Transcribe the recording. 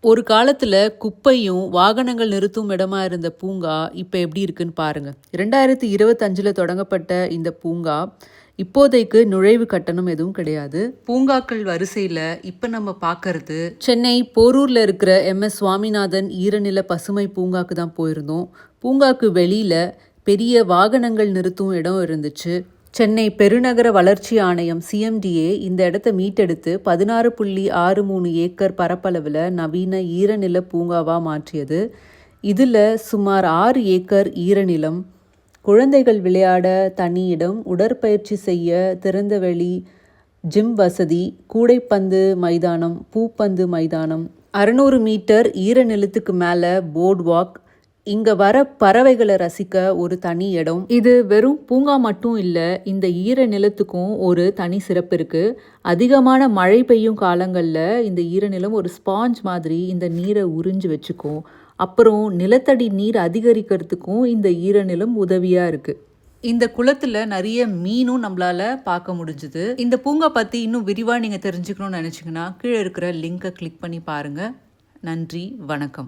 ஒரு காலத்துல குப்பையும், வாகனங்கள் நிறுத்தும் இடமா இருந்த பூங்கா, இப்ப எப்படி இருக்குன்னு பாருங்க. 2025ல தொடங்கப்பட்ட இந்த பூங்கா, இப்போதைக்கு நுழைவு கட்டணம் எதுவும் கிடையாது. பூங்காக்கள் வரிசையில இப்ப நம்ம பார்க்கறது, சென்னை போரூர்ல இருக்கிற எம்.எஸ். சுவாமிநாதன் ஈரநில பசுமை பூங்காக்கு தான் போயிருந்தோம். பூங்காக்கு வெளியில பெரிய வாகனங்கள் நிறுத்தும் இடம் இருந்துச்சு. சென்னை பெருநகர வளர்ச்சி ஆணையம் சிஎம்டிஏ இந்த இடத்த மீட்டெடுத்து 16.63 ஏக்கர் பரப்பளவில் நவீன ஈரநில பூங்காவா மாற்றியது. இதில் சுமார் 6 ஏக்கர் ஈரநிலம், குழந்தைகள் விளையாட தனி இடம், உடற்பயிற்சி செய்ய திறந்தவெளி, ஜிம் வசதி, கூடைப்பந்து மைதானம், பூப்பந்து மைதானம், 600 மீட்டர் ஈரநிலத்துக்கு மேலே போர்ட் வாக், இங்க வர பறவைகளை ரசிக்க ஒரு தனி இடம். இது வெறும் பூங்கா மட்டும் இல்லை, இந்த ஈர நிலத்துக்கும் ஒரு தனி சிறப்பு இருக்கு. அதிகமான மழை பெய்யும் காலங்களில் இந்த ஈரநிலம் ஒரு ஸ்பாஞ்ச் மாதிரி இந்த நீரை உறிஞ்சு வச்சுக்கும். அப்புறம் நிலத்தடி நீர் அதிகரிக்கிறதுக்கும் இந்த ஈரநிலம் உதவியா இருக்கு. இந்த குளத்துல நிறைய மீனும் நம்மளால பார்க்க முடிஞ்சுது. இந்த பூங்கா பத்தி இன்னும் விரிவா நீங்க தெரிஞ்சுக்கணும்னு நினைச்சீங்கன்னா கீழே இருக்கிற லிங்கை கிளிக் பண்ணி பாருங்க. நன்றி, வணக்கம்.